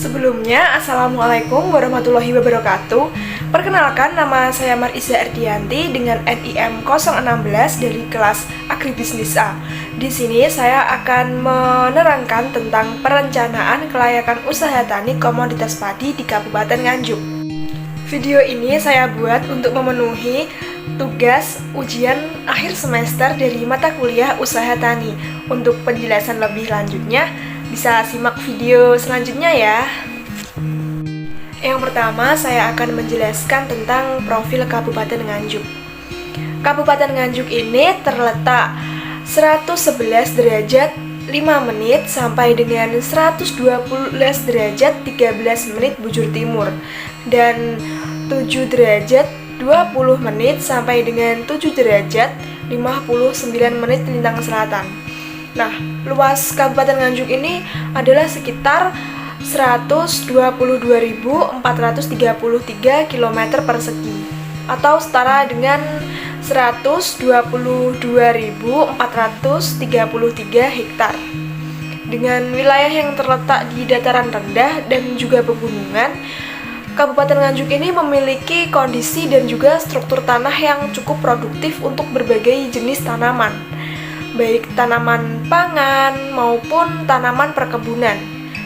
Sebelumnya, Assalamualaikum warahmatullahi wabarakatuh. Perkenalkan, nama saya Mariza Erdianti dengan NIM 016 dari kelas Agribisnis A. Di sini saya akan menerangkan tentang perencanaan kelayakan usaha tani komoditas padi di Kabupaten Nganjuk. Video ini saya buat untuk memenuhi tugas ujian akhir semester dari mata kuliah usaha tani. Untuk penjelasan lebih lanjutnya, bisa simak video selanjutnya ya. Yang pertama, saya akan menjelaskan tentang profil Kabupaten Nganjuk. Kabupaten Nganjuk ini terletak 111 derajat 5 menit sampai dengan 112 derajat 13 menit bujur timur dan 7 derajat 20 menit sampai dengan 7 derajat 59 menit lintang selatan. Nah, luas Kabupaten Nganjuk ini adalah sekitar 122.433 km persegi atau setara dengan 122.433 hektar. Dengan wilayah yang terletak di dataran rendah dan juga pegunungan, Kabupaten Nganjuk ini memiliki kondisi dan juga struktur tanah yang cukup produktif untuk berbagai jenis tanaman, baik tanaman pangan maupun tanaman perkebunan,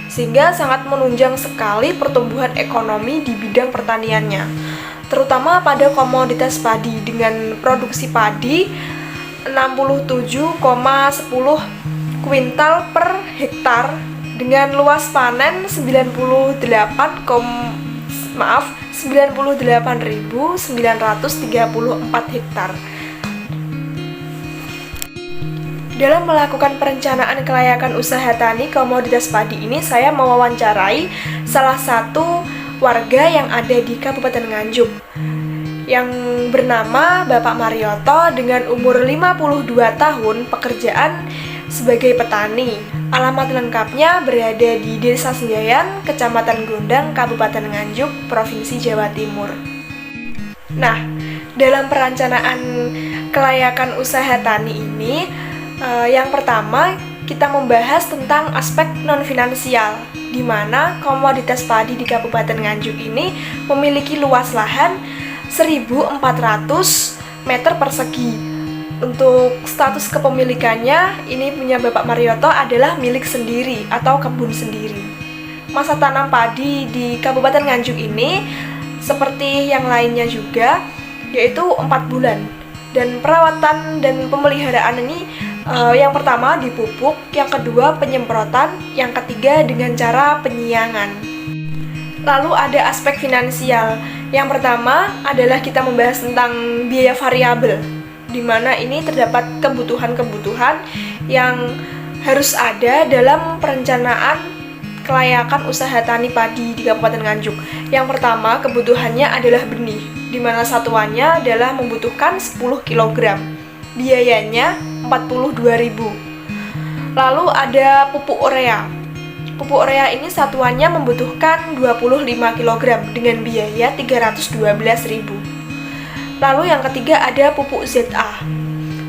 sehingga sangat menunjang sekali pertumbuhan ekonomi di bidang pertaniannya, terutama pada komoditas padi dengan produksi padi 67,10 kuintal per hektar dengan luas panen 98.934 hektar. Dalam melakukan perencanaan kelayakan usaha tani komoditas padi ini, saya mewawancarai salah satu warga yang ada di Kabupaten Nganjuk yang bernama Bapak Marioto dengan umur 52 tahun, pekerjaan sebagai petani. Alamat lengkapnya berada di Desa Senjayan, Kecamatan Gondang, Kabupaten Nganjuk, Provinsi Jawa Timur. Nah, dalam perencanaan kelayakan usaha tani ini, yang pertama kita membahas tentang aspek non-finansial, di mana komoditas padi di Kabupaten Nganjuk ini memiliki luas lahan 1.400 meter persegi. Untuk status kepemilikannya, ini punya Bapak Marioto adalah milik sendiri atau kebun sendiri. Masa tanam padi di Kabupaten Nganjuk ini seperti yang lainnya juga, yaitu 4 bulan. Dan perawatan dan pemeliharaan ini yang pertama dipupuk, yang kedua penyemprotan, yang ketiga dengan cara penyiangan. Lalu ada aspek finansial. Yang pertama adalah kita membahas tentang biaya variabel, di mana ini terdapat kebutuhan-kebutuhan yang harus ada dalam perencanaan kelayakan usaha tani padi di Kabupaten Nganjuk. Yang pertama, kebutuhannya adalah benih, di mana satuannya adalah membutuhkan 10 kg. Biayanya 42.000. Lalu ada pupuk urea. Pupuk urea ini satuannya membutuhkan 25 kg dengan biaya 312.000. Lalu yang ketiga ada pupuk ZA.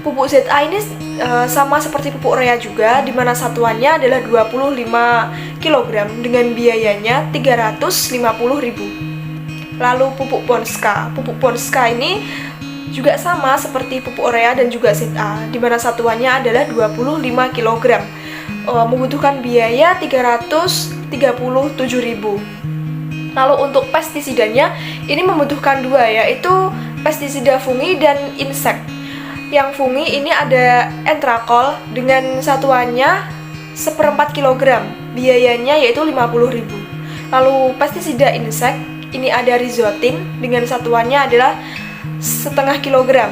Pupuk ZA ini sama seperti pupuk urea juga, di mana satuannya adalah 25 kg dengan biayanya 350.000. Lalu pupuk Ponska. Pupuk Ponska ini juga sama seperti pupuk urea dan juga ZA, di mana satuannya adalah 25 kg. Membutuhkan biaya 337.000. Lalu untuk pestisidanya ini membutuhkan 2, yaitu pestisida fungi dan insek. Yang fungi ini ada Entrakol dengan satuannya 1/4 kg, biayanya yaitu 50.000. Lalu pestisida insek ini ada Rizotin dengan satuannya adalah 1/2 kg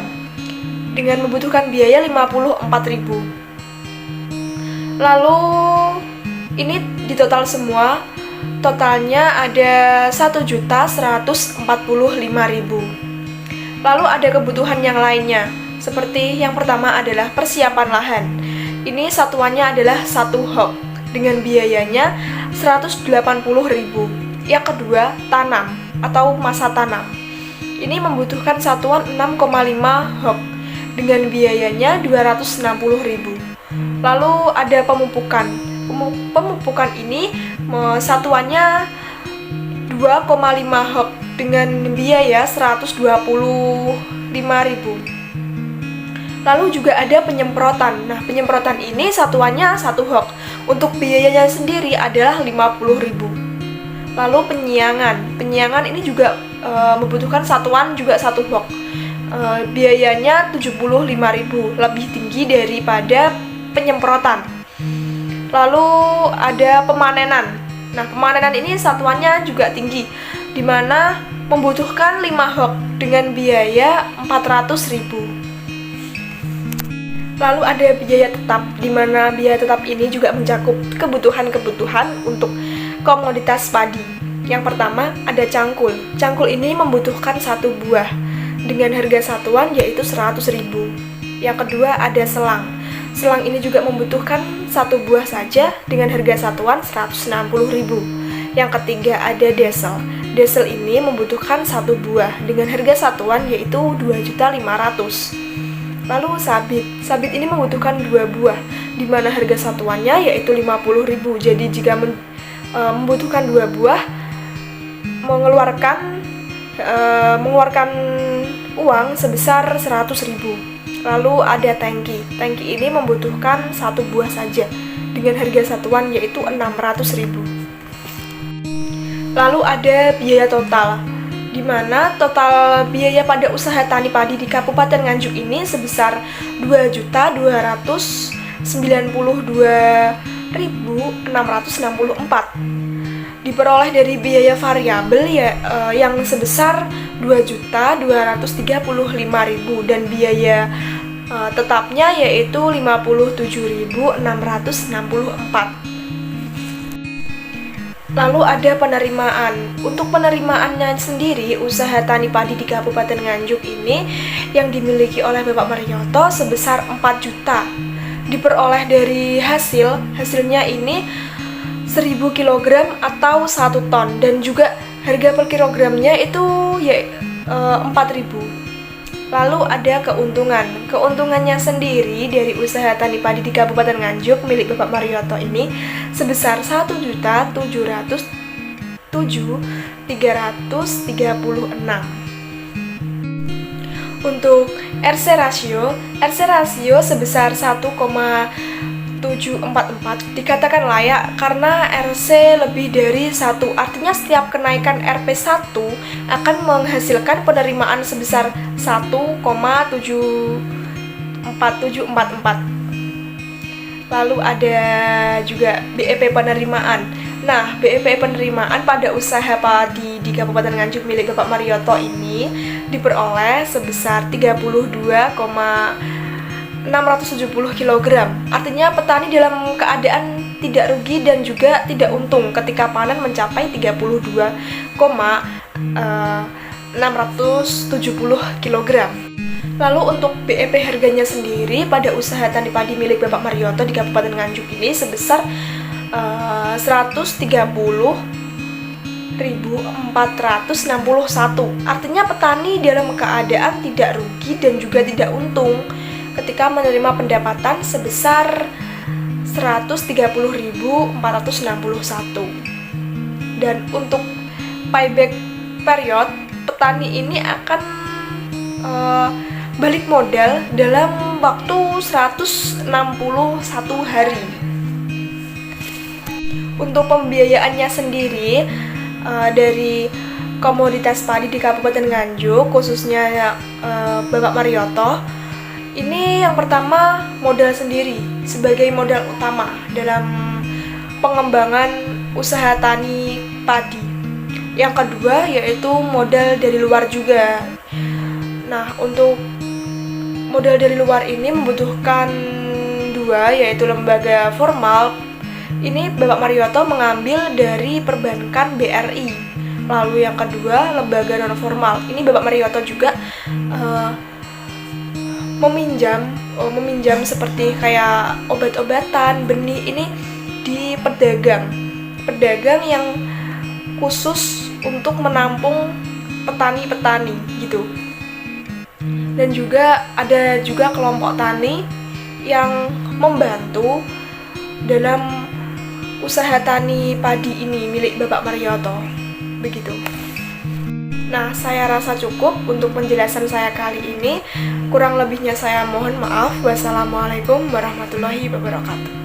dengan membutuhkan biaya 54.000. Lalu ini di total semua, totalnya ada 1.145.000. Lalu ada kebutuhan yang lainnya, seperti yang pertama adalah persiapan lahan. Ini satuannya adalah 1 hok dengan biayanya 180.000. Yang kedua, tanam atau masa tanam. Ini membutuhkan satuan 6,5 hok dengan biayanya 260.000. Lalu ada pemupukan. Pemupukan ini satuannya 2,5 hek dengan biaya 125.000. Lalu juga ada penyemprotan. Nah, penyemprotan ini satuannya 1 hek. Untuk biayanya sendiri adalah 50.000. Lalu penyiangan ini juga membutuhkan satuan juga 1 hek. Biayanya 75.000, lebih tinggi daripada penyemprotan. Lalu ada pemanenan. Nah, pemanenan ini satuannya juga tinggi, di mana membutuhkan 5 hek dengan biaya 400.000. Lalu ada biaya tetap, di mana biaya tetap ini juga mencakup kebutuhan-kebutuhan untuk komoditas padi. Yang pertama ada cangkul. Cangkul ini membutuhkan 1 buah dengan harga satuan yaitu 100.000. Yang kedua ada selang. Selang ini juga membutuhkan 1 buah saja dengan harga satuan 160.000. Yang ketiga ada desel. Desel ini membutuhkan 1 buah dengan harga satuan yaitu 2.500.000. Lalu sabit ini membutuhkan 2 buah, di mana harga satuannya yaitu 50.000. Jadi jika membutuhkan 2 buah, mengeluarkan uang sebesar 100.000. Lalu ada tangki. Tangki ini membutuhkan 1 buah saja dengan harga satuan yaitu 600.000. Lalu ada biaya total, di mana total biaya pada usaha tani padi di Kabupaten Nganjuk ini sebesar 2.292.664. Diperoleh dari biaya variabel yang sebesar 2.235.000 dan biaya tetapnya yaitu 57.664. Lalu ada penerimaan. Untuk penerimaannya sendiri, usaha tani padi di Kabupaten Nganjuk ini yang dimiliki oleh Bapak Marioto sebesar 4 juta. Diperoleh dari hasilnya ini 1.000 kg atau 1 ton, dan juga harga per kilogramnya itu 4.000. Lalu ada keuntungannya sendiri dari usaha tani padi di Kabupaten Nganjuk milik Bapak Marioto ini sebesar 1.007.336. Untuk RC rasio sebesar 1,744 dikatakan layak karena RC lebih dari 1. Artinya setiap kenaikan RP1 akan menghasilkan penerimaan sebesar 1,74744. Lalu ada juga BEP penerimaan. Nah, BEP penerimaan pada usaha padi di Kabupaten Nganjuk milik Bapak Marioto ini diperoleh sebesar 32,670 kg. Artinya petani dalam keadaan tidak rugi dan juga tidak untung ketika panen mencapai 32,670 kg. Lalu untuk BEP harganya sendiri pada usaha tani padi milik Bapak Marioto di Kabupaten Nganjuk ini sebesar 130.461. Artinya petani dalam keadaan tidak rugi dan juga tidak untung ketika menerima pendapatan sebesar 130.461. Dan untuk payback period, petani ini akan balik modal dalam waktu 161 hari. Untuk pembiayaannya sendiri dari komoditas padi di Kabupaten Nganjuk, khususnya Bapak Marioto, ini yang pertama modal sendiri sebagai modal utama dalam pengembangan usaha tani padi. Yang kedua yaitu modal dari luar juga. Nah, untuk modal dari luar ini membutuhkan 2, yaitu lembaga formal. Ini Bapak Marioto mengambil dari perbankan BRI. Lalu yang kedua lembaga non formal. Ini Bapak Marioto juga meminjam seperti kayak obat-obatan, benih ini di pedagang yang khusus untuk menampung petani-petani gitu. Dan juga ada juga kelompok tani yang membantu dalam usaha tani padi ini milik Bapak Marioto. Begitu. Nah, saya rasa cukup untuk penjelasan saya kali ini. Kurang lebihnya saya mohon maaf. Wassalamualaikum warahmatullahi wabarakatuh.